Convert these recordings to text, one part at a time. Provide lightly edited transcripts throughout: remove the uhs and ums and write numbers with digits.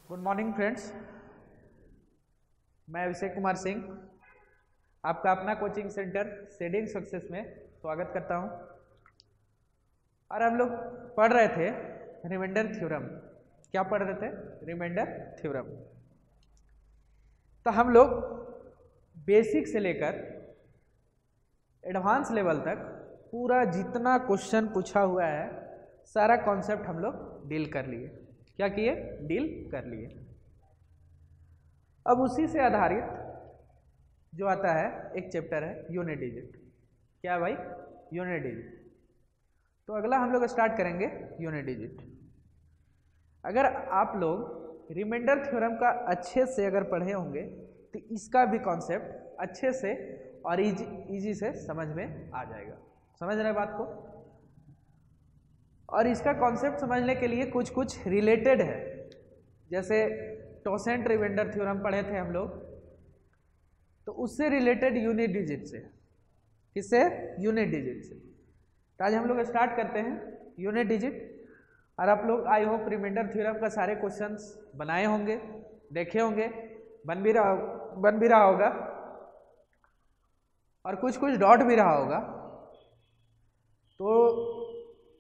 Good morning friends, मैं अभिषेक कुमार सिंह आपका अपना कोचिंग सेंटर शेडिंग सक्सेस में स्वागत करता हूं। और हम लोग पढ़ रहे थे रिमाइंडर थ्योरम। क्या पढ़ रहे थे? Reminder theorem. तो हम लोग बेसिक से लेकर एडवांस लेवल तक पूरा जितना क्वेश्चन पूछा हुआ है सारा कॉन्सेप्ट हम लोग डील कर लिए। क्या किए? डील कर लिए। अब उसी से आधारित जो आता है एक चैप्टर है यूनिट डिजिट। क्या है भाई? Unit digit. तो अगला हम लोग स्टार्ट करेंगे यूनिट डिजिट। अगर आप लोग रिमाइंडर थ्योरम का अच्छे से अगर पढ़े होंगे तो इसका भी कॉन्सेप्ट अच्छे से और इजी से समझ में आ जाएगा। समझ रहे बात को? और इसका कॉन्सेप्ट समझने के लिए कुछ कुछ रिलेटेड है, जैसे टॉसेंट रिमाइंडर थ्योरम पढ़े थे हम लोग, तो उससे रिलेटेड यूनिट डिजिट से। किससे? यूनिट डिजिट से। तो आज हम लोग स्टार्ट करते हैं यूनिट डिजिट। और आप लोग आई होप रिमाइंडर थ्योरम का सारे क्वेश्चंस बनाए होंगे, देखे होंगे, बन भी रहा होगा और कुछ कुछ डॉट भी रहा होगा। तो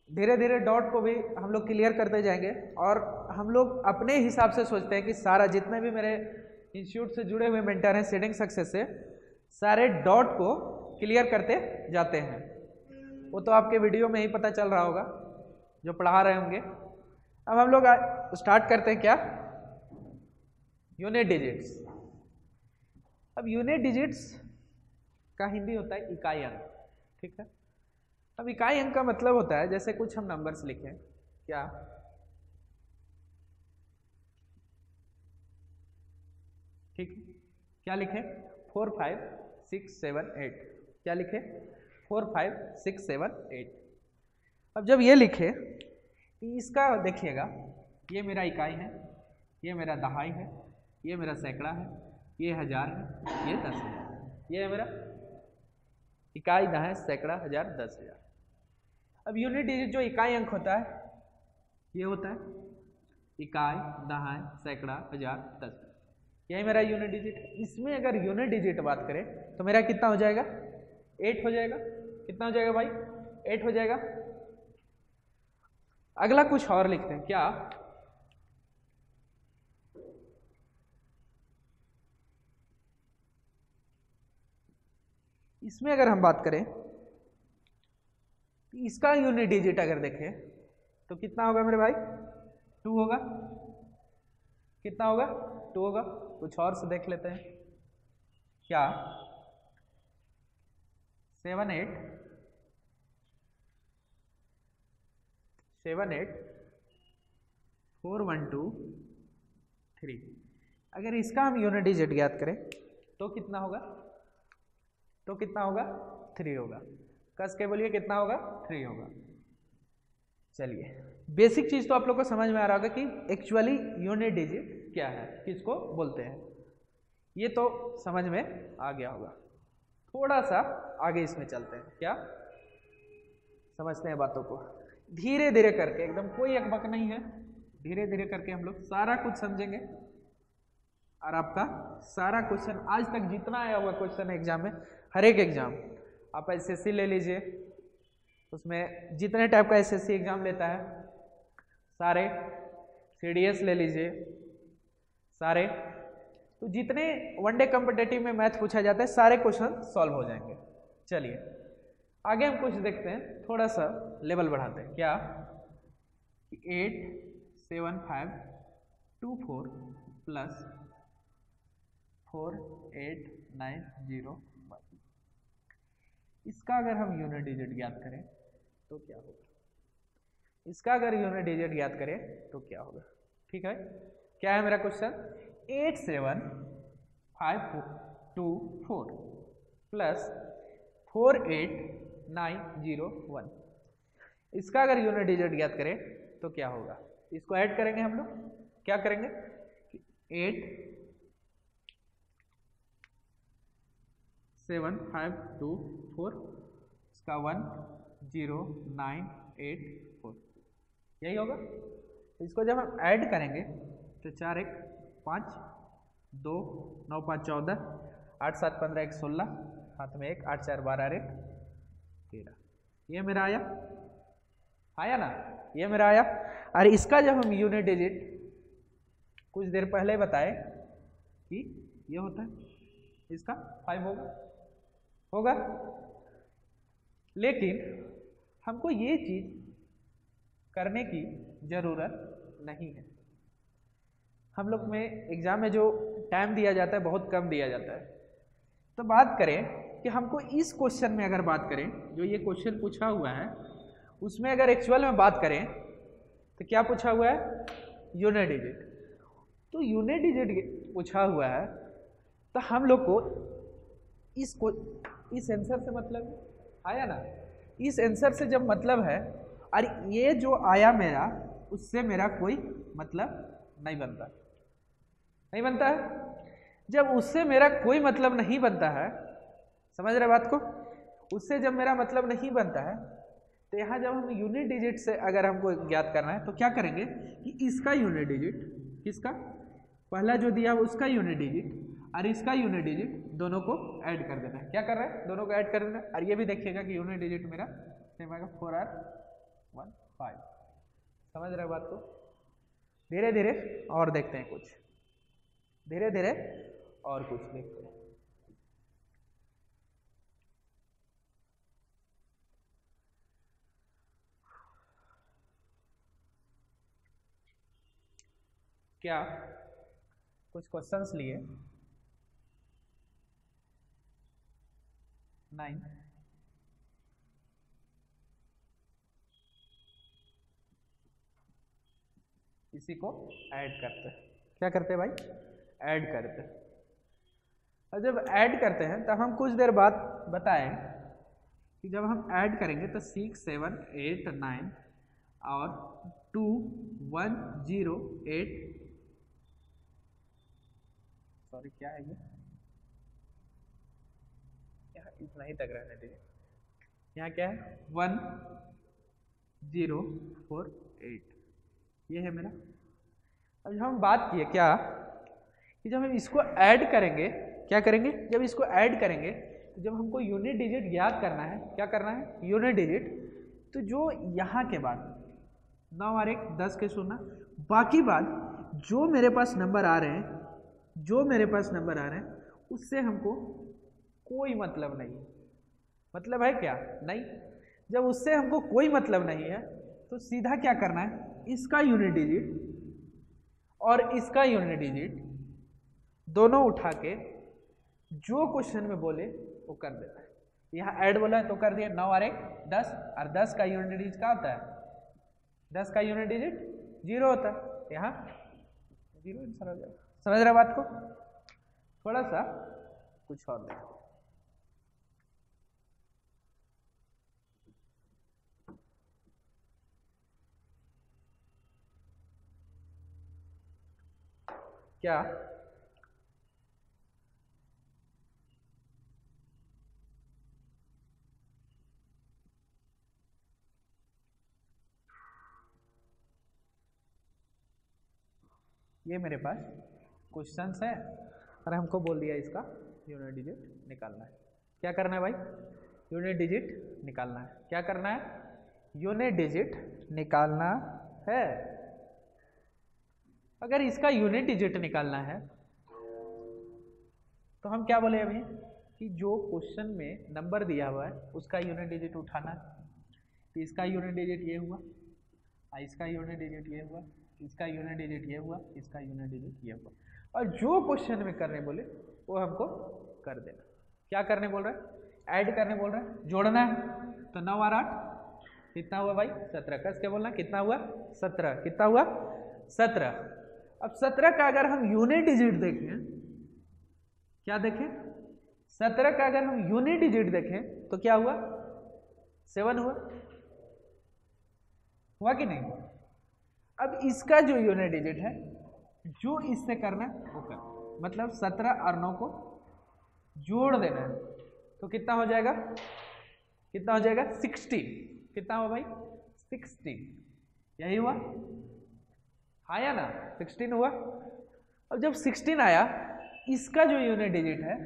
धीरे धीरे डॉट को भी हम लोग क्लियर करते जाएंगे। और हम लोग अपने हिसाब से सोचते हैं कि सारा जितने भी मेरे इंस्टीट्यूट से जुड़े हुए मेंटर हैं शेडिंग सक्सेस से, सारे डॉट को क्लियर करते जाते हैं। वो तो आपके वीडियो में ही पता चल रहा होगा जो पढ़ा रहे होंगे। अब हम लोग स्टार्ट करते हैं क्या? Unit digits. अब यूनिट डिजिट्स का हिंदी होता है इकाई अंक। ठीक है। अब इकाई अंक का मतलब होता है जैसे कुछ हम नंबर्स लिखें। क्या? ठीक। क्या लिखें? 4 5 6 7 8। क्या लिखें? 4 5 6 7 8। अब जब ये लिखे इसका देखिएगा, ये मेरा इकाई है, ये मेरा दहाई है, ये मेरा सैकड़ा है, ये हजार है, ये 10 है। ये है मेरा इकाई, दहाई, सैकड़ा, हजार, 10,000। अब यूनिट डिजिट जो इकाई अंक होता है ये होता है इकाई, दहाई, सैकड़ा, हजार, 10। यही मेरा यूनिट डिजिट है। इसमें अगर यूनिट डिजिट बात करें तो मेरा कितना हो जाएगा? 8 हो जाएगा। कितना हो जाएगा भाई? 8 हो जाएगा। अगला कुछ और लिखते हैं। क्या? इसमें अगर हम बात करें इसका यूनिट डिजिट अगर देखें तो कितना होगा मेरे भाई? 2 होगा। कितना होगा? 2 होगा। कुछ और से देख लेते हैं। क्या? 7 8 4 1 2 3। अगर इसका हम यूनिट डिजिट ज्ञात करें तो कितना होगा? तो कितना होगा? 3 होगा। कस के बोलिए कितना होगा? 3 होगा। चलिए, बेसिक चीज तो आप लोग को समझ में आ रहा होगा कि एक्चुअली यूनिट डिजिट क्या है, किसको बोलते हैं, ये तो समझ में आ गया होगा। थोड़ा सा आगे इसमें चलते हैं। क्या? समझते हैं बातों को धीरे धीरे करके, एकदम कोई अकबक नहीं है। धीरे धीरे करके हम लोग सारा कुछ समझेंगे और आपका सारा क्वेश्चन आज तक जितना आया हुआ क्वेश्चन एग्जाम में, हर एक एग्जाम आप एसएससी ले लीजिए, उसमें जितने टाइप का एसएससी एग्जाम लेता है सारे, सीडीएस ले लीजिए सारे, तो जितने वनडे कॉम्पिटिटिव में मैथ पूछा जाता है सारे क्वेश्चन सॉल्व हो जाएंगे। चलिए आगे हम कुछ देखते हैं, थोड़ा सा लेवल बढ़ाते हैं। क्या? 8 7 5 2 4 प्लस 4 8 9 0 1। इसका अगर हम यूनिट डिजिट ज्ञात करें तो क्या होगा? इसका अगर यूनिट डिजिट ज्ञात करें तो क्या होगा? ठीक है। क्या है मेरा क्वेश्चन? 8 7 5 2 4 प्लस 4 8 9 0 1। इसका अगर यूनिट डिजिट ज्ञात करें तो क्या होगा? इसको ऐड करेंगे हम लोग। क्या करेंगे? 8 7 5 2 4, इसका 1 0 9 8 4, यही होगा। इसको जब हम ऐड करेंगे तो 4 1 5 2 9 5 14 8 7 15 1 16 हाथ में 1 8 4 12 1 13। ये मेरा आया ना, ये मेरा आया। और इसका जब हम यूनिट डिजिट कुछ देर पहले बताए कि ये होता है, इसका 5 होगा। लेकिन हमको ये चीज करने की जरूरत नहीं है। हम लोग में एग्जाम में जो टाइम दिया जाता है बहुत कम दिया जाता है। तो बात करें कि हमको इस क्वेश्चन में अगर बात करें, जो ये क्वेश्चन पूछा हुआ है उसमें अगर एक्चुअल में बात करें तो क्या पूछा हुआ है, यूनिट डिजिट। तो यूनिट डिजिट पूछा हुआ है तो हम लोग को इस आंसर से मतलब आया ना, इस आंसर से जब मतलब है और ये जो आया मेरा उससे मेरा कोई मतलब नहीं बनता है। जब उससे मेरा कोई मतलब नहीं बनता है, समझ रहे बात को, उससे जब मेरा मतलब नहीं बनता है तो यहाँ जब हम यूनिट डिजिट से अगर हमको ज्ञात करना है तो क्या करेंगे कि इसका यूनिट डिजिट, किसका पहला जो दिया उसका यूनिट डिजिट और इसका यूनिट डिजिट दोनों को ऐड कर देना है। क्या कर रहे हैं, दोनों को ऐड कर देना है। और ये भी देखिएगा कि यूनिट डिजिट मेरा सेम आएगा 4 R 1 5। समझ रहे बात को। धीरे धीरे और देखते हैं कुछ, धीरे धीरे और कुछ देखते हैं। क्या कुछ क्वेश्चंस लिए 9 इसी को ऐड करते हैं। क्या करते हैं भाई, ऐड करते हैं। और जब ऐड करते हैं तब हम कुछ देर बाद बताएं कि जब हम ऐड करेंगे तो 6 7 8 9 और 2 1 0 8, सॉरी क्या है ये, यहाँ इतना ही तक रहने दीजिए। यहाँ क्या है 1 0 4 8, ये है मेरा। अब जब हम बात किए क्या कि जब हम इसको ऐड करेंगे, क्या करेंगे, जब इसको ऐड करेंगे तो जब हमको यूनिट डिजिट ज्ञात करना है, क्या करना है, यूनिट डिजिट। तो जो यहाँ के बाद 9 और 1 10 के 0, बाकी बात जो मेरे पास नंबर आ रहे हैं, जो मेरे पास नंबर आ रहे हैं उससे हमको कोई मतलब नहीं है। मतलब है क्या, नहीं। जब उससे हमको कोई मतलब नहीं है तो सीधा क्या करना है, इसका यूनिट डिजिट और इसका यूनिट डिजिट दोनों उठा के जो क्वेश्चन में बोले वो कर देना है। यहाँ ऐड बोला है तो कर दिया, 9 और 1 10, और 10 का यूनिट डिजिट क्या होता है, 10 का यूनिट डिजिट 0 होता है। यहाँ 0 आंसर हो जाएगा। समझ रहे बात को। थोड़ा सा कुछ और देखो, क्या ये मेरे पास क्वेश्चंस है और हमको बोल दिया इसका यूनिट डिजिट निकालना है। क्या करना है भाई, यूनिट डिजिट निकालना है। क्या करना है, यूनिट डिजिट निकालना है। अगर इसका यूनिट डिजिट निकालना है तो हम क्या बोले अभी कि जो क्वेश्चन में नंबर दिया हुआ है उसका यूनिट डिजिट उठाना है। तो इसका यूनिट डिजिट ये हुआ, इसका यूनिट डिजिट ये हुआ, इसका यूनिट डिजिट ये हुआ, इसका यूनिट डिजिट ये हुआ। और जो क्वेश्चन में करने बोले वो हमको कर देना। क्या करने बोल रहा है, ऐड करने बोल रहा है, जोड़ना है। तो 9 और 8 कितना हुआ भाई, 17। कस के बोलना, कितना हुआ 17, कितना हुआ 17। अब 17 का अगर हम यूनिट डिजिट देखें, क्या देखें, 17 का अगर हम यूनिट डिजिट देखें तो क्या हुआ, 7 हुआ कि नहीं। अब इसका जो यूनिट डिजिट है जो इससे करना है वो कर, मतलब 17 और 9 को जोड़ देना है तो कितना हो जाएगा, कितना हो जाएगा 16। कितना हुआ भाई 16, यही हुआ। आया ना, 16 हुआ। अब जब 16 आया, इसका जो यूनिट डिजिट है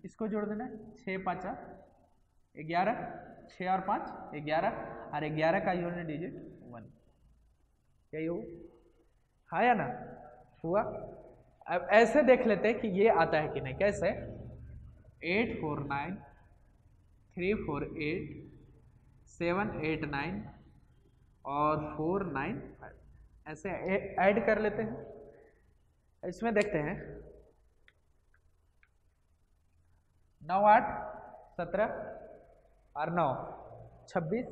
इसको जोड़ देना है, 6 5 11, 6 और 5 11, और 11 का यूनिट डिजिट 1, यही हो, आया ना, हुआ। अब ऐसे देख लेते हैं कि ये आता है कि नहीं, कैसे, 8 4 9 3 4 8 7 8 9 और 4 9 5, ऐसे ऐड कर लेते हैं। इसमें देखते हैं 9 8 17 और 9 26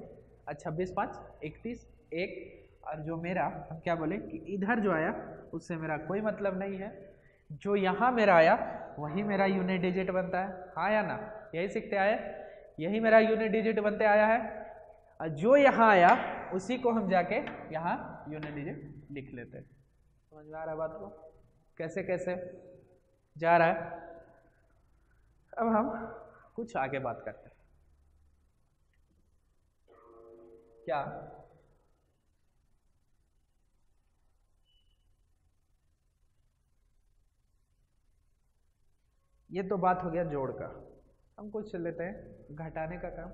और 26 5 31 1, और जो मेरा, हम क्या बोले कि इधर जो आया उससे मेरा कोई मतलब नहीं है, जो यहाँ मेरा आया वही मेरा यूनिट डिजिट बनता है, हाँ या ना, यही सीखते आए, यही मेरा यूनिट डिजिट बनते आया है, और जो यहाँ आया उसी को हम जाके यहाँ यूनिट डिजिट लिख लेते हैं। समझ में आ रहा है बात को, कैसे कैसे जा रहा है। अब हम कुछ आगे बात करते हैं, क्या, ये तो बात हो गया जोड़ का, हम कुछ लेते हैं घटाने का काम।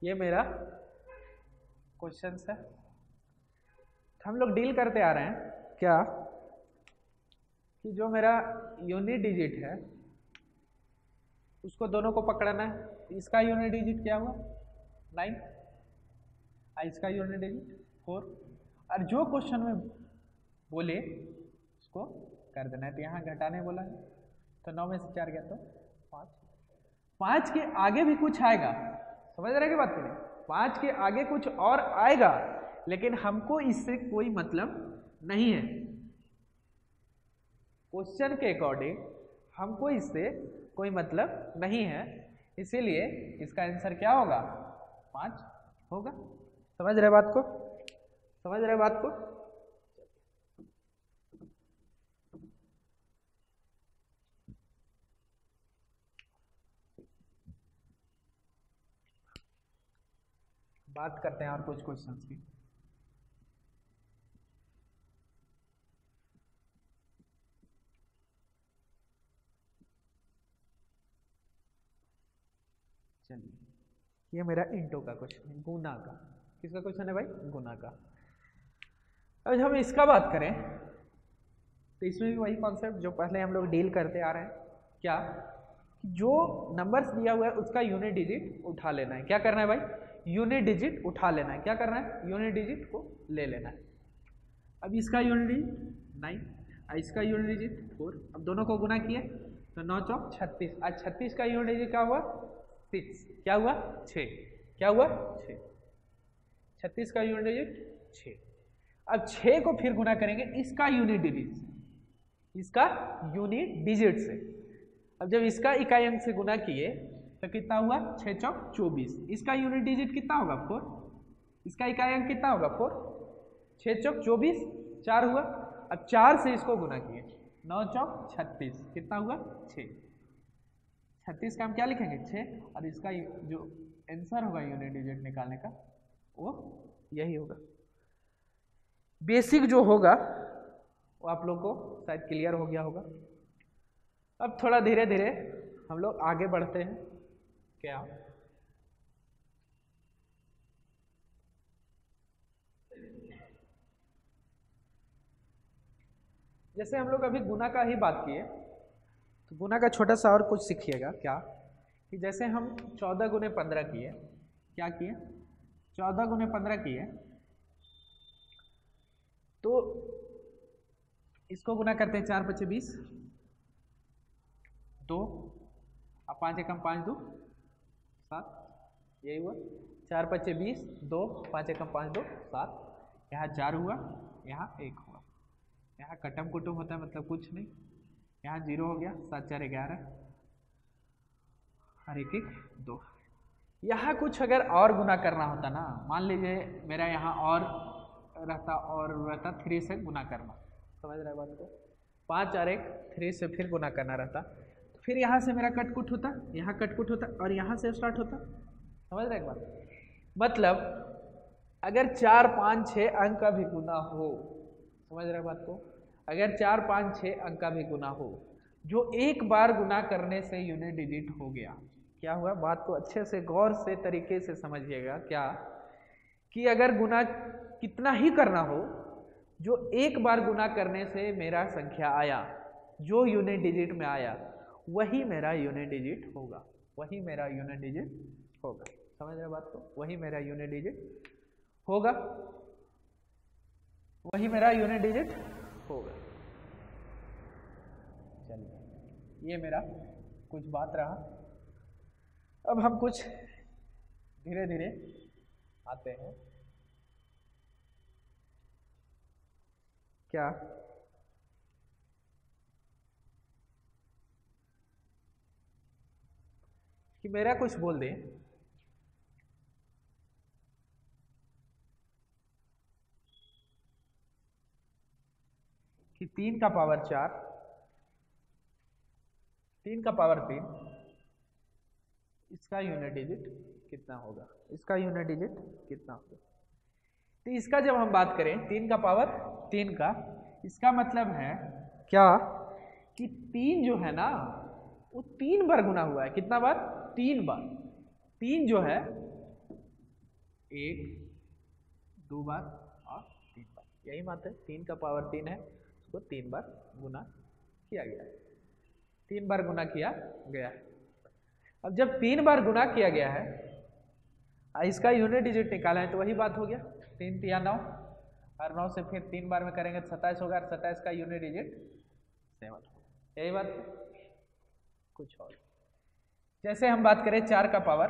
ये मेरा क्वेश्चन है, हम लोग डील करते आ रहे हैं क्या कि जो मेरा यूनिट डिजिट है उसको दोनों को पकड़ना है। इसका यूनिट डिजिट क्या हुआ 9, इसका यूनिट डिजिट 4, और जो क्वेश्चन में बोले उसको कर देना है। तो यहाँ घटाने बोला है तो 9 में से 4 गया तो 5, 5 के आगे भी कुछ आएगा, समझ रहे की बात करें, 5 के आगे कुछ और आएगा, लेकिन हमको इससे कोई मतलब नहीं है। क्वेश्चन के अकॉर्डिंग हमको इससे कोई मतलब नहीं है, इसीलिए इसका आंसर क्या होगा 5 होगा। समझ रहे बात को, समझ रहे बात को। बात करते हैं और कुछ क्वेश्चंस की। चलिए, ये मेरा इंटो का क्वेश्चन है, गुना का। किसका क्वेश्चन है भाई, गुना का। अब हम इसका बात करें तो इसमें भी वही कॉन्सेप्ट जो पहले हम लोग डील करते आ रहे हैं, क्या, जो नंबर्स दिया हुआ है उसका यूनिट डिजिट उठा लेना है। क्या करना है भाई, यूनिट डिजिट उठा लेना है। क्या करना है, यूनिट डिजिट को ले लेना है। अब इसका यूनिट डिजिट 9, इसका यूनिट डिजिट 4, अब दोनों को गुना किए तो 9 चौक 36, आज 36 का यूनिट डिजिट क्या हुआ 6, क्या हुआ 6, क्या हुआ 6, 36 का यूनिट डिजिट 6। अब 6 को फिर गुना करेंगे इसका यूनिट डिजिट, इसका यूनिट डिजिट से। अब जब इसका इकाई अंक से गुना किए तो कितना हुआ 6 चौक 24, इसका यूनिट डिजिट कितना होगा 4, इसका इकाई अंक कितना होगा 4, 6 चौक 24, 4 हुआ। अब 4 से इसको गुना किए 9 चौक 36, कितना हुआ 6, 36 का हम क्या लिखेंगे 6, और इसका जो आंसर होगा यूनिट डिजिट निकालने का वो यही होगा। बेसिक जो होगा वो आप लोग को शायद क्लियर हो गया होगा। अब थोड़ा धीरे धीरे हम लोग आगे बढ़ते हैं। क्या, जैसे हम लोग अभी गुना का ही बात किए तो गुना का छोटा सा और कुछ सीखिएगा। क्या कि जैसे हम 14 गुने 15 किए, क्या किए 14 गुने 15 किए, तो इसको गुना करते हैं 4 5 20, 2, अब 5 एकम 5 2 7, यही हुआ 4 5 20, 2 5 एकम 5 2 7, यहाँ 4 हुआ, यहाँ 1 हुआ, यहाँ कटम कुटुम होता है मतलब कुछ नहीं, यहाँ 0 हो गया, 7 4 11 और 1 1 2। यहाँ कुछ अगर और गुना करना होता ना, मान लीजिए मेरा यहाँ और रहता और रहता 3 से गुना करना, समझ रहे बात को, 5 और 1 3 से फिर गुना करना रहता, फिर यहाँ से मेरा कटकुट होता, यहाँ कटकुट होता और यहाँ से स्टार्ट होता, समझ रहे बात। मतलब अगर 4 5 6 अंक का भी गुना हो, समझ रहे बात को, अगर 4 5 6 अंक का भी गुना हो जो एक बार गुना करने से यूनिट डिजिट हो गया, क्या हुआ, बात को अच्छे से गौर से तरीके से समझिएगा, क्या कि अगर गुना कितना ही करना हो, जो एक बार गुना करने से मेरा संख्या आया, जो यूनिट डिजिट में आया, वही मेरा यूनिट डिजिट होगा, वही मेरा यूनिट डिजिट होगा, समझ रहे बात को, वही मेरा यूनिट डिजिट होगा, वही मेरा यूनिट डिजिट होगा। चलिए ये मेरा कुछ बात रहा। अब हम कुछ धीरे धीरे आते हैं, क्या कि मेरा कुछ बोल दें कि 3 का पावर 4, 3 का पावर 3, इसका यूनिट डिजिट कितना होगा, इसका यूनिट डिजिट कितना होगा। तो इसका जब हम बात करें 3 का पावर 3 का, इसका मतलब है क्या कि 3 जो है ना वो 3 बार गुना हुआ है, कितना बार, 3 बार, 3 जो है 1 2 बार और 3 बार, यही बात है, 3 का पावर 3 है, उसको 3 बार गुना किया गया है, 3 बार गुना किया गया है। अब जब 3 बार गुना किया गया है, इसका यूनिट डिजिट निकाला है, तो वही बात हो गया, 3 3 9 और 9 से फिर 3 बार में करेंगे तो 27 होगा, और 27 का यूनिट डिजिट 7, यही बात। कुछ और जैसे हम बात करें 4 का पावर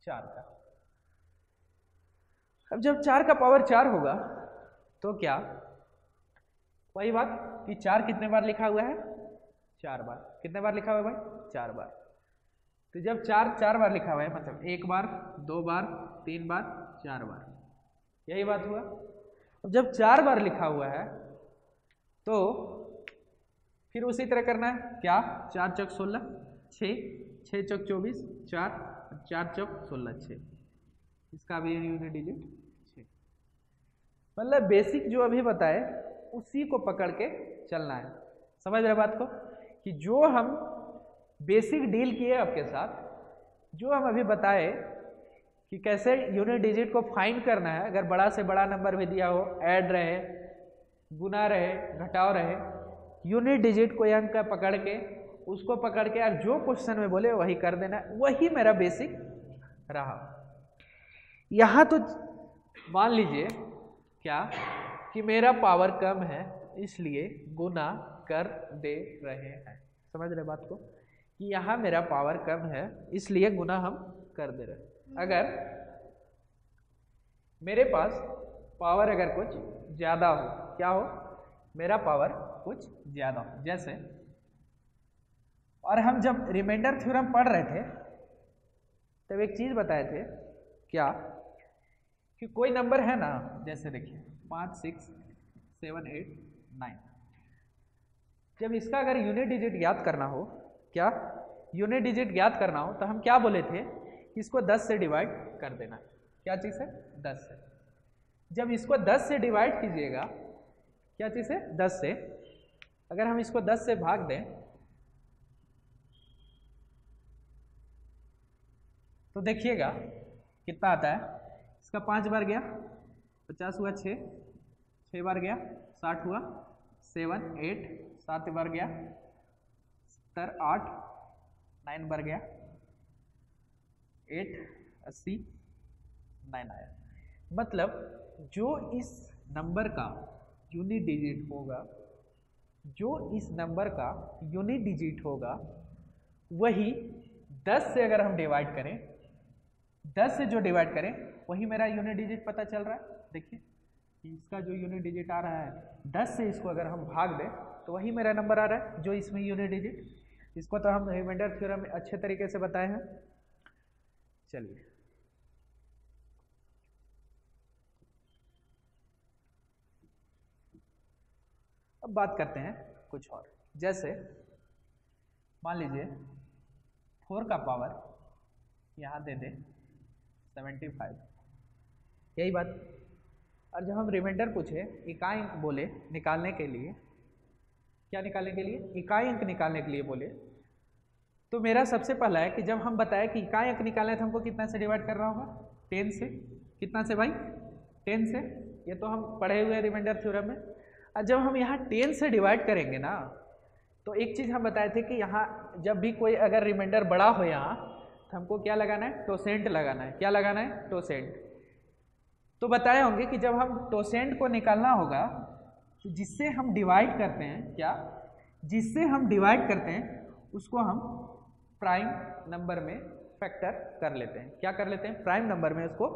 4 का, अब जब 4 का पावर 4 होगा तो क्या, वही बात कि 4 कितने बार लिखा हुआ है, 4 बार, कितने बार लिखा हुआ है भाई, 4 बार। तो जब 4 बार लिखा हुआ है मतलब 1 बार 2 बार 3 बार 4 बार, यही बात हुआ। अब जब 4 बार लिखा हुआ है तो फिर उसी तरह करना है, क्या, 4 चौक 16 6 6 चौक 24 4 4 चौक 16 6, इसका भी यूनिट डिजिट 6। मतलब बेसिक जो अभी बताए उसी को पकड़ के चलना है, समझ रहे बात को, कि जो हम बेसिक डील किए आपके साथ, जो हम अभी बताए कि कैसे यूनिट डिजिट को फाइंड करना है, अगर बड़ा से बड़ा नंबर भी दिया हो, ऐड रहे, गुना रहे, घटाव रहे, यूनिट डिजिट को अंक का पकड़ के, उसको पकड़ के, और जो क्वेश्चन में बोले वही कर देना, वही मेरा बेसिक रहा। यहाँ तो मान लीजिए क्या कि मेरा पावर कम है इसलिए गुना कर दे रहे हैं, समझ रहे बात को, कि यहाँ मेरा पावर कम है इसलिए गुना हम कर दे रहे हैं। अगर मेरे पास पावर अगर कुछ ज़्यादा हो, क्या हो, मेरा पावर कुछ ज़्यादा हो, जैसे, और हम जब रिमाइंडर थ्योरम पढ़ रहे थे तब एक चीज़ बताए थे, क्या कि कोई नंबर है ना, जैसे देखिए 5 6 7 8 9, जब इसका अगर यूनिट डिजिट ज्ञात करना हो, क्या यूनिट डिजिट ज्ञात करना हो, तो हम क्या बोले थे कि इसको 10 से डिवाइड कर देना, क्या चीज़ है, 10 से। जब इसको 10 से डिवाइड कीजिएगा, क्या चीज़ है, 10 से, अगर हम इसको 10 से भाग दें तो देखिएगा कितना आता है, इसका 5 बार गया 50 हुआ, 6 बार गया 60 हुआ, 7 8 7 बार गया 70 8 9 बार गया 8 80 9 आया। मतलब जो इस नंबर का यूनिट डिजिट होगा, जो इस नंबर का यूनिट डिजिट होगा, वही 10 से अगर हम डिवाइड करें, 10 से जो डिवाइड करें वही मेरा यूनिट डिजिट पता चल रहा है। देखिए इसका जो यूनिट डिजिट आ रहा है 10 से, इसको अगर हम भाग दें तो वही मेरा नंबर आ रहा है जो इसमें यूनिट डिजिट। इसको तो हम रिमाइंडर थ्योरम में अच्छे तरीके से बताए हैं। चलिए अब बात करते हैं कुछ और, जैसे मान लीजिए 4 का पावर यहाँ दे दे 75, यही बात। और जब हम रिमाइंडर पूछे इकाई अंक बोले निकालने के लिए, क्या निकालने के लिए? इकाई अंक निकालने के लिए बोले, तो मेरा सबसे पहला है कि जब हम बताए कि इकाई अंक निकालना है तो हमको कितना से डिवाइड करना होगा? 10 से। कितना से भाई? 10 से। ये तो हम पढ़े हुए हैं रिमाइंडर थ्योरम में। और जब हम यहाँ 10 से डिवाइड करेंगे ना, तो एक चीज़ हम बताए थे कि यहाँ जब भी कोई अगर रिमाइंडर बड़ा हो यहाँ, तो हमको क्या लगाना है? टोसेंट लगाना है। क्या लगाना है? टोसेंट। तो बताए होंगे कि जब हम टोसेंट को निकालना होगा तो जिससे हम डिवाइड करते हैं, क्या? जिससे हम डिवाइड करते हैं उसको हम प्राइम नंबर में फैक्टर कर लेते हैं। क्या कर लेते हैं? प्राइम नंबर में उसको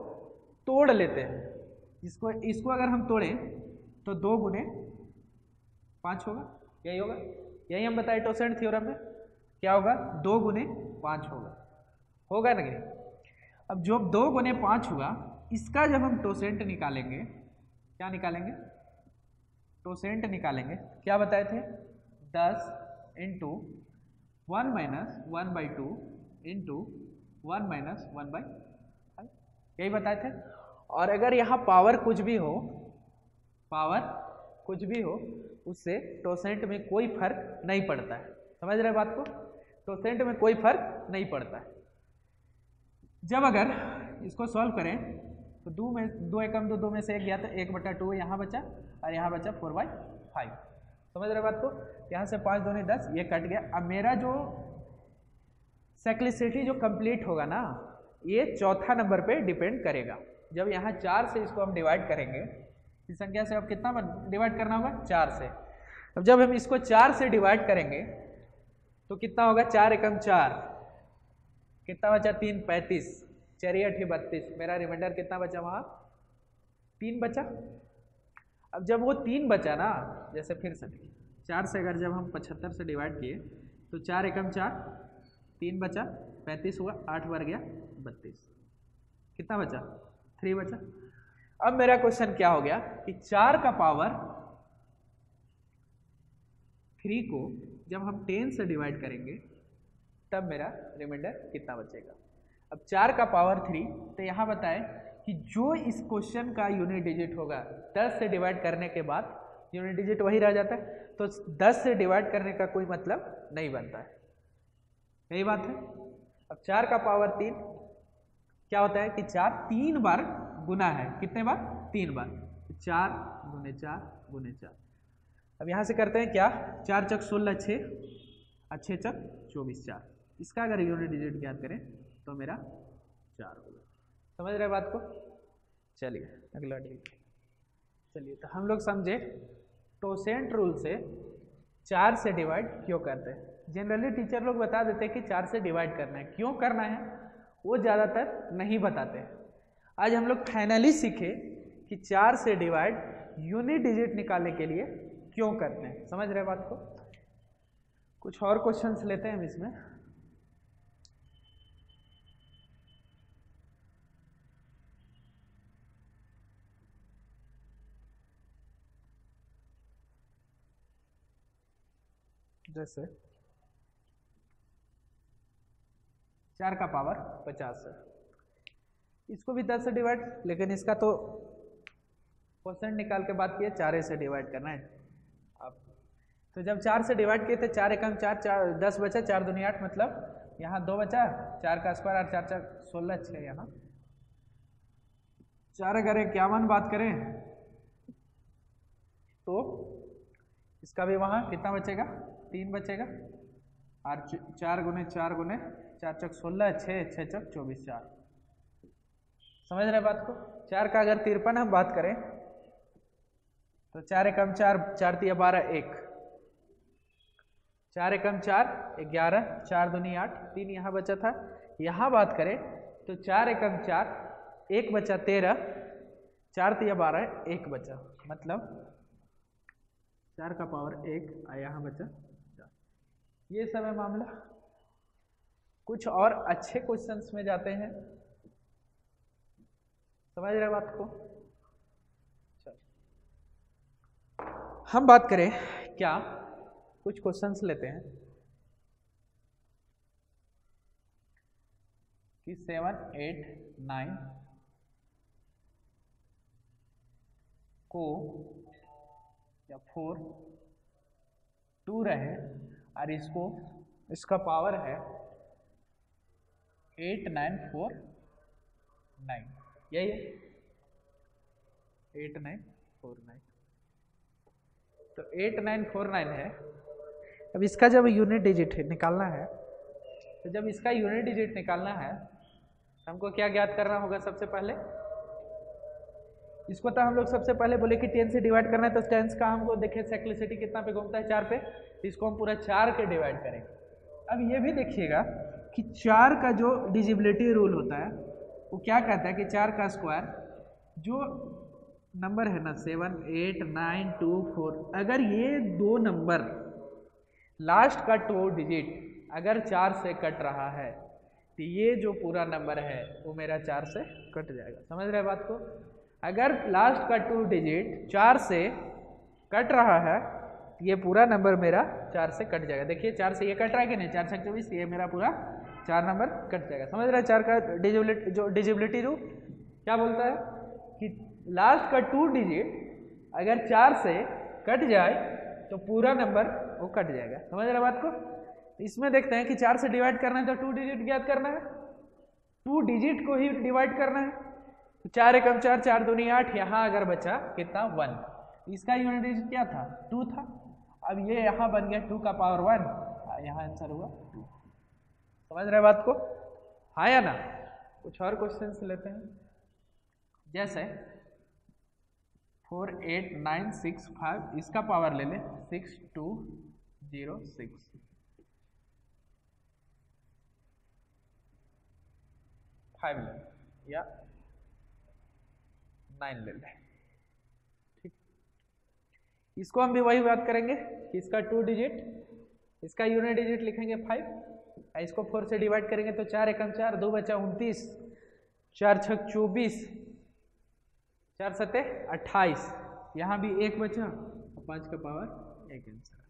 तोड़ लेते हैं। इसको अगर हम तोड़ें तो 2 गुने 5 होगा, यही होगा। यही हम बताए टोसेंट थ्योरम में, क्या होगा? 2 गुने 5 होगा ना? अब जो 2 गुने 5 हुआ, इसका जब हम टोसेंट निकालेंगे, क्या निकालेंगे? टोसेंट निकालेंगे। क्या बताए थे? 10 इंटू 1 माइनस 1/2 इंटू 1 माइनस 1/5, यही बताए थे। और अगर यहाँ पावर कुछ भी हो, उससे टोसेंट में कोई फर्क नहीं पड़ता है। समझ रहे बात को? टोसेंट में कोई फर्क नहीं पड़ता है। जब अगर इसको सॉल्व करें तो 2 एकम 2 में से 1 गया तो 1/2 यहाँ बचा और यहाँ बचा 4/5। समझ रहे बात को? यहाँ से 5 दूनी 10, ये कट गया। अब मेरा जो साइक्लिसिटी जो कंप्लीट होगा ना, ये चौथा नंबर पे डिपेंड करेगा। जब यहाँ 4 से इसको हम डिवाइड करेंगे, इस संख्या से अब कितना डिवाइड करना होगा? 4 से। अब जब हम इसको 4 से डिवाइड करेंगे तो कितना होगा? 4 एकम 4, कितना बचा? 3 35, 4 8 32। मेरा रिमाइंडर कितना बचा? वहाँ 3 बचा। अब जब वो 3 बचा ना, जैसे फिर से 4 से अगर जब हम 75 से डिवाइड किए तो 4 एकम 4, 3 बचा, 35 हुआ, 8 बढ़ गया 32, कितना बचा? 3 बचा। अब मेरा क्वेश्चन क्या हो गया कि 4 का पावर 3 को जब हम 10 से डिवाइड करेंगे तब मेरा रिमाइंडर कितना बचेगा? अब 4 का पावर 3, तो यहाँ बताए कि जो इस क्वेश्चन का यूनिट डिजिट होगा 10 से डिवाइड करने के बाद यूनिट डिजिट वही रह जाता है, तो 10 से डिवाइड करने का कोई मतलब नहीं बनता है। यही बात है। अब 4 का पावर 3 क्या होता है कि 4 3 बार गुना है। कितने बार? 3 बार। 4 गुने 4 गुने 4। अब यहाँ से करते हैं क्या? 4 चक 16, 6 और 6 चक 24, 4। इसका अगर यूनिट डिजिट ज्ञात करें तो मेरा 4 होगा। समझ रहे बात को? चलिए अगला डिजिट। चलिए तो हम लोग समझे टोसेंट रूल से 4 से डिवाइड क्यों करते हैं। जनरली टीचर लोग बता देते हैं कि 4 से डिवाइड करना है, क्यों करना है वो ज़्यादातर नहीं बताते हैं। आज हम लोग फाइनली सीखे कि 4 से डिवाइड यूनिट डिजिट निकालने के लिए क्यों करते हैं। समझ रहे बात को? कुछ और क्वेश्चंस लेते हैं हम इसमें। जैसे 4 का पावर 50 है, इसको भी 10 से डिवाइड, लेकिन इसका तो क्वेश्चन निकाल के बात किए 4 से डिवाइड करना है। अब तो जब 4 से डिवाइड किए थे 4 एकम 4, 10 बचा, 4 दूनी 8, मतलब यहाँ 2 बचा, 4 का स्क्वायर और 4 4 16, 6 यहाँ 4 अगर 51 बात करें तो इसका भी वहाँ कितना बचेगा? 3 बचेगा। और 4 गुने 4 गुने 4 चक 16, 6 6 चक 24, 4। समझ रहे बात को? 4 का अगर 53 हम बात करें तो 4 एकम 4, 4 तिया 12, 1, 4 एकम 4 11, 4 दूनी 8, 3 यहाँ बचा था। यहाँ बात करें तो 4 एकम 4, 1 बचा 13, 4 तिया 12, 1 बचा, मतलब 4 का पावर 1 और यहाँ बचा 4। ये सब है मामला। कुछ और अच्छे क्वेश्चंस में जाते हैं। समझ रहे बात को? हम बात करें क्या, कुछ क्वेश्चंस लेते हैं कि 7, 8, 9 को या 4, 2 रहे और इसको इसका पावर है 8, 9, 4, 9, यही है 8, 9, 4, 9। तो 8, 9, 4, 9 है। अब इसका जब यूनिट डिजिट निकालना है, तो जब इसका यूनिट डिजिट निकालना है हमको क्या ज्ञात करना होगा? सबसे पहले इसको तो हम लोग सबसे पहले बोले कि 10 से डिवाइड करना है, तो 10 का हमको देखे साइक्लिसिटी कितना पे घूमता है? 4 पे। इसको हम पूरा 4 के डिवाइड करेंगे। अब ये भी देखिएगा कि 4 का जो डिजिबिलिटी रूल होता है वो क्या कहता है कि 4 का स्क्वायर जो नंबर है ना 7, 8, 9, 2, 4, अगर ये दो नंबर लास्ट का 2 डिजिट अगर 4 से कट रहा है तो ये जो पूरा नंबर है वो मेरा 4 से कट जाएगा। समझ रहे बात को? अगर लास्ट का 2 डिजिट 4 से कट रहा है तो ये पूरा नंबर मेरा 4 से कट जाएगा। देखिए 4 से ये कट रहा है कि नहीं? 4 से 24, ये मेरा पूरा 4 नंबर कट जाएगा। समझ रहे हैं? 4 का डिजिबिलिटी रूल क्या बोलता है कि लास्ट का 2 डिजिट अगर 4 से कट जाए तो पूरा नंबर वो कट जाएगा। समझ रहे बात को? इसमें देखते हैं कि 4 से डिवाइड करना है तो 2 डिजिट ज्ञात करना है, 2 डिजिट को ही डिवाइड करना है। तो 4 एकम 4, 4 दूनी 8, यहाँ अगर बचा कितना? 1। इसका यूनिट डिजिट क्या था? 2 था। अब ये यहाँ बन गया 2 का पावर 1, यहाँ आंसर हुआ 2। समझ रहे बात को? हाँ या ना? कुछ और क्वेश्चन लेते हैं, जैसे 4, 8, 9, 6, 5, इसका पावर ले ले 6, 2, 0, 6। 5 ले या 9 ले ले, ठीक। इसको हम भी वही बात करेंगे कि इसका 2 डिजिट, इसका यूनिट डिजिट लिखेंगे 5, इसको 4 से डिवाइड करेंगे तो 4 एकम 4, 2 बचा 29, 4 छक 24, 4 सते 28, यहाँ भी 1 बचा, 5 का पावर 1 आंसर।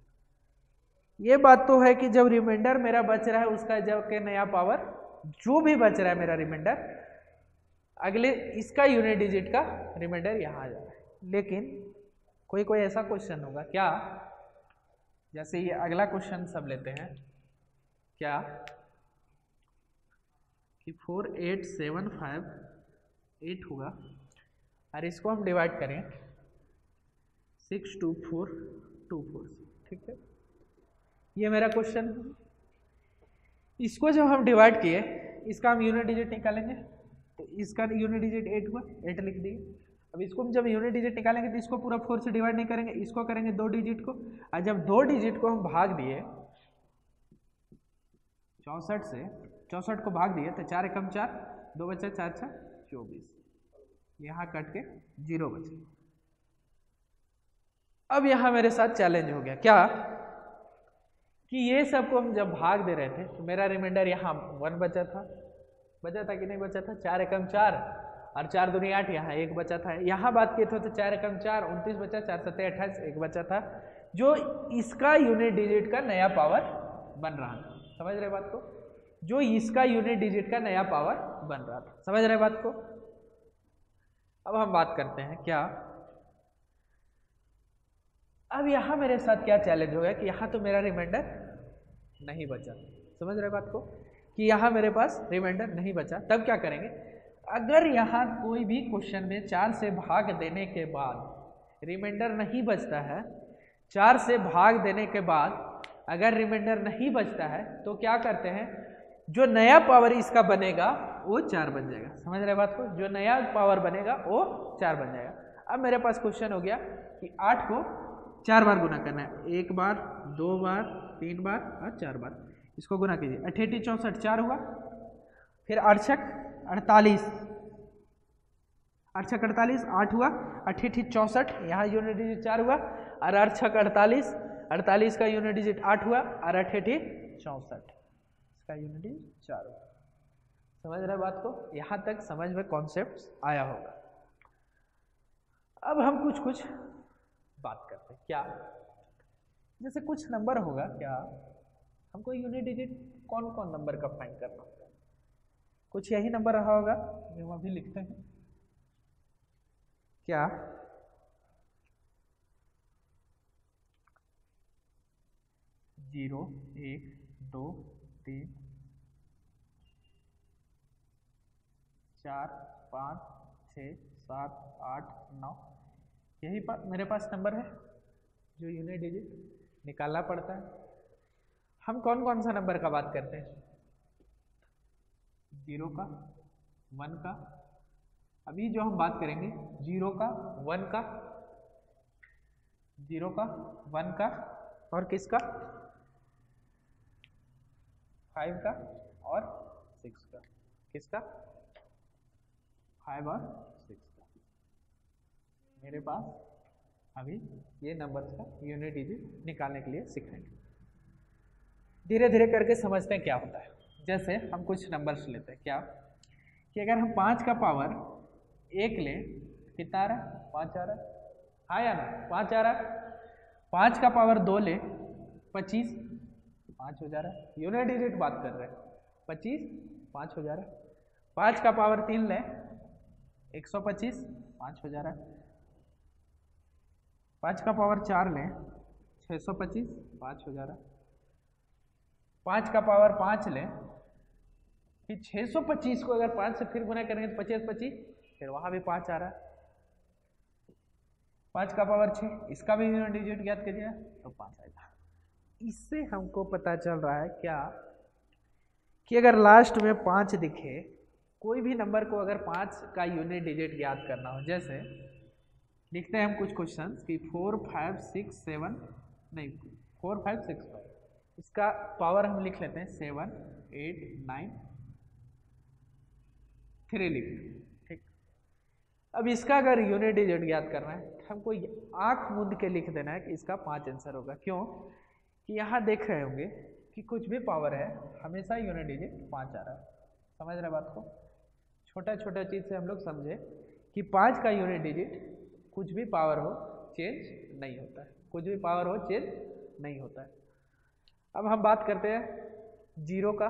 ये बात तो है कि जब रिमाइंडर मेरा बच रहा है उसका जब के नया पावर जो भी बच रहा है मेरा रिमाइंडर, अगले इसका यूनिट डिजिट का रिमाइंडर यहाँ आ जा रहा है। लेकिन कोई ऐसा क्वेश्चन होगा क्या, जैसे ये अगला क्वेश्चन सब लेते हैं क्या कि 4, 8, 7, 5, 8 होगा और इसको हम डिवाइड करें 6, 2, 4, 2, 4, ठीक है। ये मेरा क्वेश्चन है। इसको जब हम डिवाइड किए, इसका हम यूनिट डिजिट निकालेंगे तो इसका यूनिट डिजिट 8 हुआ, 8 लिख दिए। अब इसको हम जब यूनिट डिजिट निकालेंगे तो इसको पूरा 4 से डिवाइड नहीं करेंगे, इसको करेंगे 2 डिजिट को, और जब 2 डिजिट को हम भाग दिए 64 से, 64 को भाग दिए तो 4 एकम 4, 2 बचा 4 6 24, यहाँ कट के 0 बचे। अब यहाँ मेरे साथ चैलेंज हो गया क्या कि ये सबको हम जब भाग दे रहे थे तो मेरा रिमाइंडर यहाँ 1 बचा था कि नहीं बचा था? 4 एकम 4 और 4 दूनी 8, यहाँ 1 बचा था। यहाँ बात किए थे तो 4 एकम 4, 29 बचा, 4 सत्ते 28, 1 बचा था, जो इसका यूनिट डिजिट का नया पावर बन रहा था। समझ रहे बात को? जो इसका यूनिट डिजिट का नया पावर बन रहा था। समझ रहे बात को? अब हम बात करते हैं क्या, अब यहाँ मेरे साथ क्या चैलेंज हो गया कि यहाँ तो मेरा रिमाइंडर नहीं बचा। समझ रहे बात को? कि यहाँ मेरे पास रिमाइंडर नहीं बचा। तब क्या करेंगे, अगर यहाँ कोई भी क्वेश्चन में 4 से भाग देने के बाद रिमाइंडर नहीं बचता है, 4 से भाग देने के बाद अगर रिमाइंडर नहीं बचता है तो क्या करते हैं, जो नया पावर इसका बनेगा वो 4 बन जाएगा। समझ रहे बात को? जो नया पावर बनेगा वो 4 बन जाएगा। अब मेरे पास क्वेश्चन हो गया कि 8 को 4 बार गुना करना है, 1 बार, 2 बार, 3 बार और 4 बार। इसको गुना कीजिए, 88 64 4 हुआ, फिर 8 48, 8 48 8 हुआ, 88 64, यहाँ यूनिट डिजिट 4 हुआ, और 8 48, 48 का यूनिट डिजिट 8 हुआ, और 88 64 इसका यूनिट डिजिट 4 हुआ। समझ रहे बात को? यहाँ तक समझ में कॉन्सेप्ट आया होगा। अब हम कुछ बात करते हैं क्या जैसे कुछ नंबर होगा, क्या हमको यूनिट डिजिट कौन कौन नंबर का फाइंड करना होगा, कुछ यही नंबर रहा होगा जो हम अभी लिखते हैं। क्या 0 1 2 3 4 5 6 7 8 9 यही मेरे पास नंबर है जो यूनिट डिजिट निकालना पड़ता है। हम कौन कौन सा नंबर का बात करते हैं, 0 का, 1 का, अभी जो हम बात करेंगे 0 का, 1 का, 0 का, 1 का और किसका, 5 का और 6 का, किसका, 5 और 6 का। मेरे पास अभी ये नंबर का यूनिट डिजिट निकालने के लिए सीखेंगे। धीरे धीरे करके समझते हैं क्या होता है। जैसे हम कुछ नंबर्स लेते हैं, क्या कि अगर हम 5 का पावर 1 लें, कितना आ रहा है, 5 आ रहा है, हाँ या ना, 5 आ रहा है। 5 का पावर 2 ले, 25, 5 हो जा रहा है, यूनिट डिजिट बात कर रहे हैं, 25 5 हो जा रहा है। 5 का पावर 3 ले, 125, 5 हो जा रहा है। 5 का पावर 4 ले, 625, 5 हो जा रहा है। 5 का पावर 5 ले, फिर 625 को अगर 5 से फिर गुना करेंगे तो 25 25, फिर वहां भी 5 आ रहा है। 5 का पावर 6, इसका भी यूनिट डिजिट ज्ञात कीजिए तो 5 आएगा। इससे हमको पता चल रहा है क्या कि अगर लास्ट में 5 दिखे, कोई भी नंबर को अगर 5 का यूनिट डिजिट ज्ञात करना हो, जैसे लिखते हैं हम कुछ क्वेश्चंस कि 4 5 6 7 नहीं 4 5 6 5, इसका पावर हम लिख लेते हैं 7 8 9 3 लिख, ठीक। अब इसका अगर यूनिट डिजिट ज्ञात करना है तो हमको आंख मूंद के लिख देना है कि इसका 5 आंसर होगा। क्यों कि यहाँ देख रहे होंगे कि कुछ भी पावर है हमेशा यूनिट डिजिट 5 आ रहा है। समझ रहे बात को, छोटा छोटा चीज से हम लोग समझे कि 5 का यूनिट डिजिट कुछ भी पावर हो चेंज नहीं होता है, कुछ भी पावर हो चेंज नहीं होता है। अब हम बात करते हैं 0 का,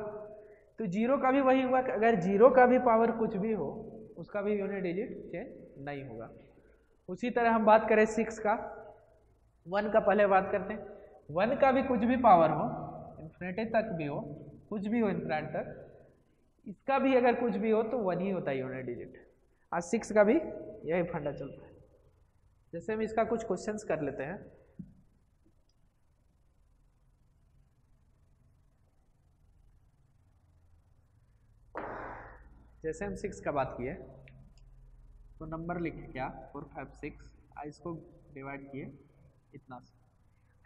तो 0 का भी वही हुआ कि अगर 0 का भी पावर कुछ भी हो उसका भी यूनिट डिजिट चेंज नहीं होगा। उसी तरह हम बात करें 6 का, 1 का पहले बात करते हैं, 1 का भी कुछ भी पावर हो, इन्फिनिटी तक भी हो, कुछ भी हो इन्फिनिटी तक, इसका भी अगर कुछ भी हो तो 1 ही होता है यूनिट डिजिट। आज 6 का भी यही फंडा चलता है। जैसे हम इसका कुछ क्वेश्चंस कर लेते हैं। जैसे हम 6 का बात किए तो नंबर लिखे क्या 4 5 6, इसको डिवाइड किए इतना से।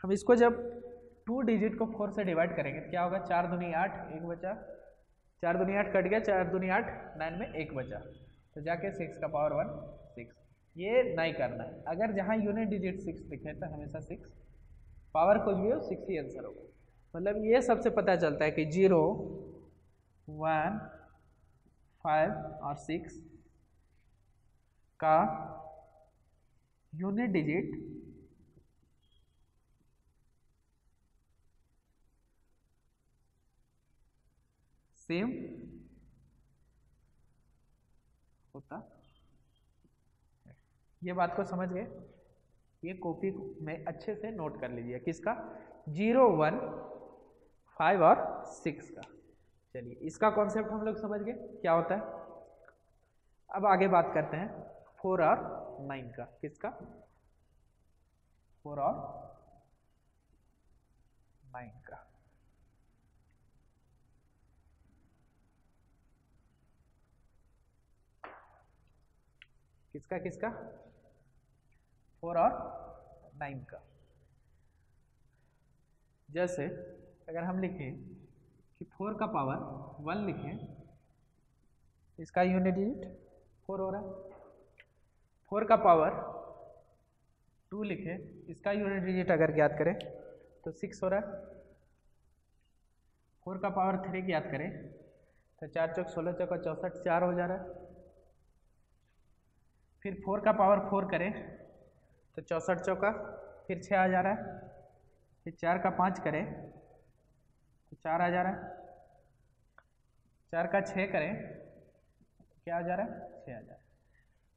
हम इसको जब 2 डिजिट को 4 से डिवाइड करेंगे तो क्या होगा, 4 दूनी 8, 1 बचा, 4 दूनी 8 कट गया, 4 दूनी 8, 9 में 1 बचा, तो जाके 6 का पावर 1 6। ये नहीं करना है, अगर जहाँ यूनिट डिजिट 6 लिखे तो हमेशा 6, पावर कुछ भी हो 6 ही आंसर होगा। मतलब ये सबसे पता चलता है कि 0 1 5 और 6 का यूनिट डिजिट सेम होता। ये बात को समझ गए, ये कॉपी में अच्छे से नोट कर लीजिए, किसका 0 1 5 और 6 का। चलिए इसका कॉन्सेप्ट हम लोग समझ गए क्या होता है। अब आगे बात करते हैं 4 और 9 का, किसका 4 और 9 का। किसका किसका 4 और 9 का। जैसे अगर हम लिखें कि 4 का पावर 1 लिखें, इसका यूनिट डिजिट 4 हो रहा है। 4 का पावर 2 लिखें, इसका यूनिट डिजिट अगर ज्ञात करें तो 6 हो रहा है। 4 का पावर 3 ज्ञात करें तो 4 चौक 16 चौका 64, 4 हो जा रहा है। फिर 4 का पावर 4 करें तो 64 चौका फिर 6 आ जा रहा है। फिर 4 का 5 करें तो 4 आ जा रहा है, 4 का 6 करें तो क्या आ जा रहा है, 6 आ जा रहा है।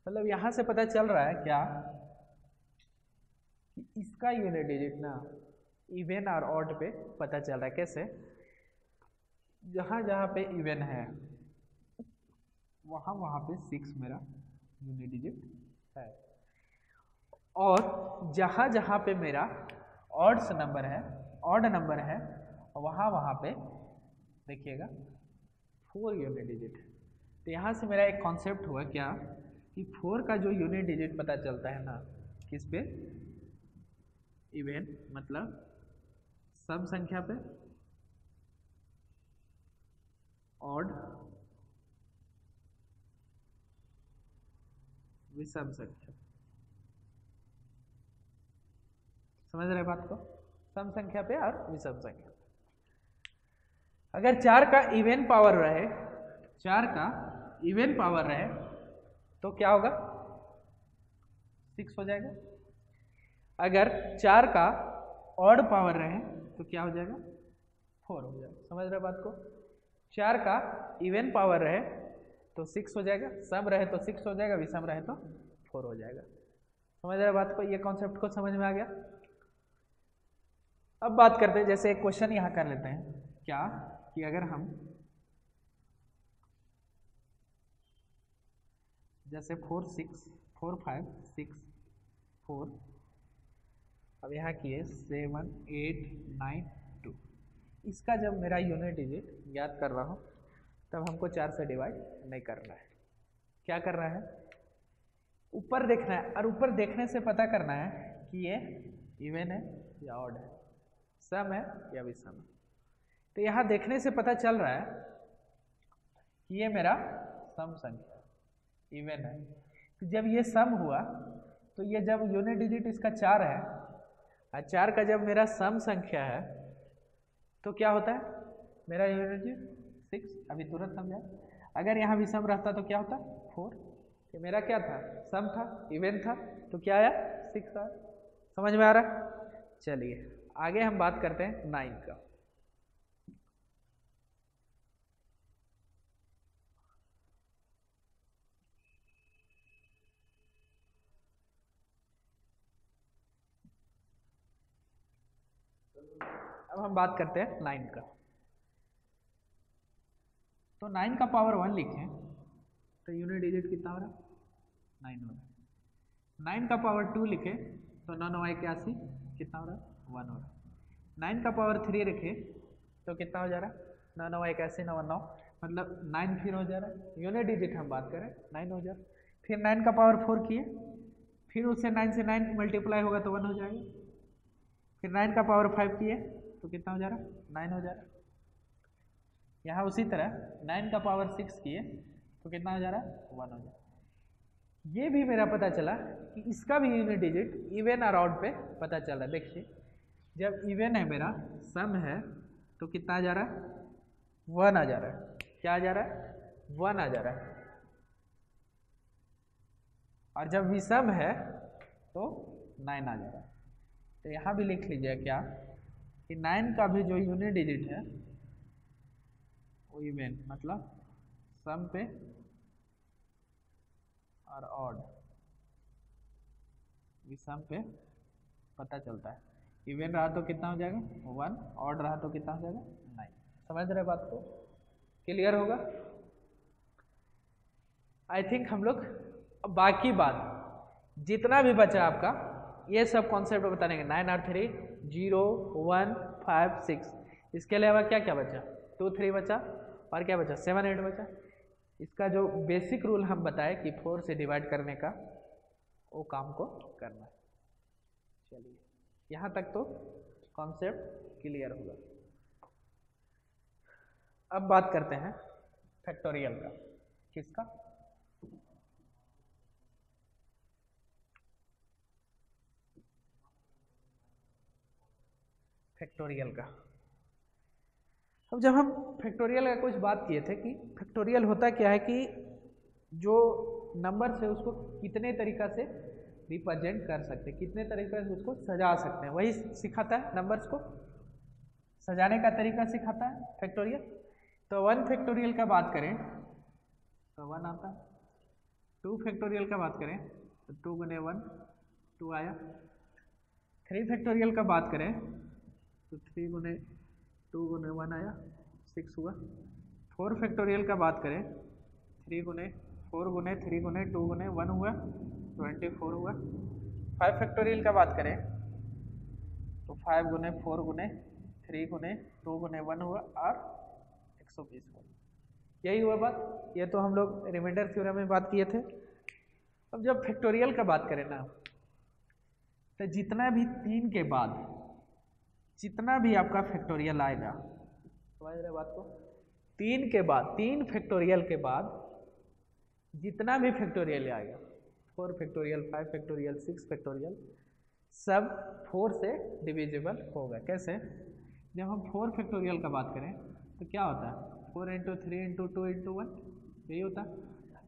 मतलब यहाँ से पता चल रहा है क्या कि इसका यूनिट डिजिट ना इवन और ऑड पे पता चल रहा है। कैसे? जहाँ जहाँ पे इवन है वहाँ वहाँ पे 6 मेरा यूनिट डिजिट है, और जहाँ जहाँ पे मेरा ऑड्स नंबर है, ऑड नंबर है, वहाँ वहाँ पे देखिएगा 4 यूनिट डिजिट। तो यहाँ से मेरा एक कॉन्सेप्ट हुआ क्या कि 4 का जो यूनिट डिजिट पता चलता है ना, किस पे? इवन मतलब सम संख्या पे, ऑड विषम संख्या। समझ रहे बात को? सम संख्या पे और विषम संख्या। अगर 4 का इवन पावर रहे, 4 का इवन पावर रहे तो क्या होगा? 6 हो जाएगा। अगर 4 का ऑड पावर रहे तो क्या हो जाएगा? 4 हो जाएगा। समझ रहे बात को? 4 का इवन पावर रहे तो 6 हो जाएगा, सम रहे तो 6 हो जाएगा, विषम रहे तो 4 हो जाएगा। समझ रहे बात को? ये कॉन्सेप्ट को समझ में आ गया। अब बात करते हैं, जैसे एक क्वेश्चन यहाँ कर लेते हैं क्या कि अगर हम जैसे 4 6 4 5 6 4, अब यहाँ किए 7 8 9 2, इसका जब मेरा यूनिट डिजिट याद कर रहा हूँ तब हमको 4 से डिवाइड नहीं करना है। क्या करना है? ऊपर देखना है, और ऊपर देखने से पता करना है कि ये इवन है या ऑड है, सम है या विषम है। तो यहाँ देखने से पता चल रहा है कि ये मेरा सम संख्या इवन है। तो जब ये सम हुआ तो ये जब यूनिट डिजिट इसका 4 है और 4 का जब मेरा सम संख्या है तो क्या होता है? मेरा यूनिट डिजिट 6। अभी तुरंत समझा। अगर यहाँ विषम रहता तो क्या होता? 4। कि मेरा क्या था? सम था, इवन था, तो क्या आया? 6 आया। समझ में आ रहा है? चलिए आगे हम बात करते हैं 9 का। अब हम बात करते हैं 9 का। तो 9 का पावर 1 लिखें तो यूनिट डिजिट कितना हो रहा है? 9 हो रहा है। 9 का पावर 2 लिखें तो 9 9 81 कितना हो रहा है? 1 हो रहा है। 9 का पावर 3 रखें तो कितना हो जा रहा है? 9 9 81 9 9, मतलब 9 फिर हो जा रहा है। यूनिट डिजिट हम बात करें 9 हो जा रहा है। फिर 9 का पावर 4 किए, फिर उससे 9 से 9 मल्टीप्लाई होगा तो 1 हो जाएगा। फिर 9 का पावर 5 किए तो कितना हो जा रहा है? 9 हो जा रहा है। यहाँ उसी तरह 9 का पावर 6 किए तो कितना हो जा रहा है? 1 हो जा रहा है। ये भी मेरा पता चला कि इसका भी यूनिट डिजिट इवन और ऑड पे पता चला। देखिए जब इवन है मेरा, सम है, तो कितना आ जा रहा है? 1 आ जा रहा है। क्या आ जा रहा है? 1 आ जा रहा है। और जब विषम है तो 9 आ जा रहा है। तो यहाँ भी लिख लीजिए क्या कि 9 का भी जो यूनिट डिजिट है वो इवन मतलब सम पे और ऑड विषम पे पता चलता है। इवन रहा तो कितना हो जाएगा? 1, ऑड रहा तो कितना हो जाएगा? 9। समझ रहे बात को? क्लियर होगा? आई थिंक हम लोग बाकी बात जितना भी बचा आपका ये सब कॉन्सेप्ट बताने के 9 और 3 0 1 5 6, इसके अलावा क्या क्या बचा? 2 3 बचा, और क्या बचा? 7 8 बचा। इसका जो बेसिक रूल हम बताए कि 4 से डिवाइड करने का, वो काम को करना है। चलिए यहाँ तक तो कॉन्सेप्ट क्लियर होगा। अब बात करते हैं फैक्टोरियल का। किसका? फैक्टोरियल का। अब जब हम फैक्टोरियल का कुछ बात किए थे कि फैक्टोरियल होता क्या है कि जो नंबर से उसको कितने तरीका से रिप्रेजेंट कर सकते हैं, कितने तरीके से उसको सजा सकते हैं, वही सिखाता है, नंबर्स को सजाने का तरीका सिखाता है फैक्टोरियल। तो 1 फैक्टोरियल का बात करें तो 1 आता है, 2 फैक्टोरियल का बात करें तो 2 गुने 1 2 आया, 3 फैक्टोरियल का बात करें तो 3 गुने 2 गुने 1 आया 6 हुआ, 4 फैक्टोरियल का बात करें 3 गुने 4 गुने 3 गुने 2 गुने 1 हुआ 24 हुआ, 5 फैक्टोरियल का बात करें तो 5 गुने 4 गुने 3 गुने 2 गुने 1 हुआ और 120 हुआ। यही हुआ बात, ये तो हम लोग रिमाइंडर थ्योरम में बात किए थे। अब जब फैक्टोरियल का बात करें ना, तो जितना भी 3 के बाद जितना भी आपका फैक्टोरियल आएगा, समझ रहे बात को, 3 के बाद 3 फैक्टोरियल के बाद जितना भी फैक्टोरियल आएगा, 4 फैक्टोरियल 5 फैक्टोरियल 6 फैक्टोरियल, सब 4 से डिविजिबल होगा। कैसे? जब हम 4 फैक्टोरियल का बात करें तो क्या होता है, 4 इंटू 3 इंटू 2 इंटू 1, यही होता है।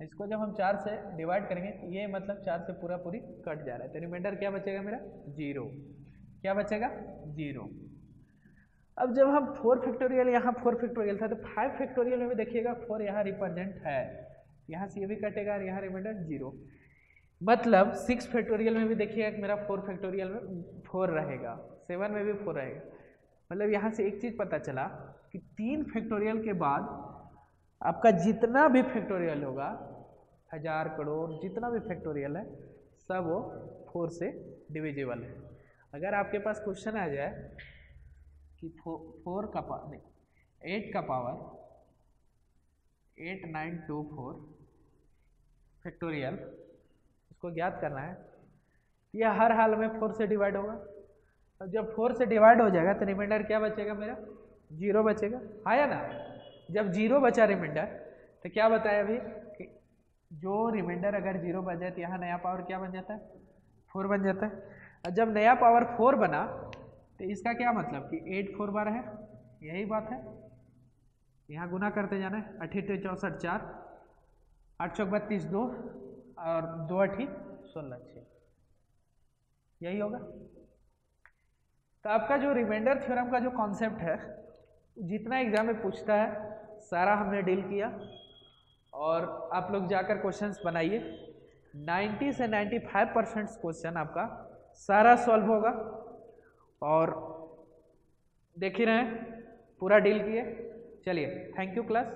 इसको जब हम 4 से डिवाइड करेंगे, ये मतलब 4 से पूरा पूरी कट जा रहा है, तो रिमाइंडर क्या बचेगा मेरा 0। क्या बचेगा 0। अब जब हम 4 फैक्टोरियल, यहाँ 4 फैक्टोरियल था, तो 5 फैक्टोरियल में भी देखिएगा 4 यहाँ रिप्रेजेंट है, यहाँ से ये भी कटेगा और यहाँ रिमाइंडर 0। मतलब 6 फैक्टोरियल में भी देखिएगा मेरा 4 फैक्टोरियल में 4 रहेगा, 7 में भी 4 रहेगा। मतलब यहाँ से एक चीज़ पता चला कि 3 फैक्टोरियल के बाद आपका जितना भी फैक्टोरियल होगा, 1000 करोड़ जितना भी फैक्टोरियल है, सब वो 4 से डिविजिबल है। अगर आपके पास क्वेश्चन आ जाए कि 4 का पावर 8 का पावर 8924 फैक्टोरियल, इसको ज्ञात करना है, यह हर हाल में 4 से डिवाइड होगा। अब जब 4 से डिवाइड हो जाएगा तो रिमाइंडर क्या बचेगा मेरा 0 बचेगा, आया ना। जब 0 बचा रिमाइंडर, तो क्या बताया अभी कि जो रिमाइंडर अगर 0 बच जाए तो यहाँ नया पावर क्या बन जाता है 4 बन जाता है। और जब नया पावर 4 बना तो इसका क्या मतलब कि 8 4 बार है, यही बात है। यहाँ गुना करते जाना है, 8 64 4, 8 चौक 32 2 और 2 8 16 6, यही होगा। तो आपका जो रिमाइंडर थ्योरम का जो कॉन्सेप्ट है, जितना एग्जाम में पूछता है सारा हमने डील किया, और आप लोग जाकर क्वेश्चंस बनाइए। 90 से 95% क्वेश्चन आपका सारा सॉल्व होगा, और देख ही रहे हैं पूरा डील किए। चलिए, थैंक यू क्लास।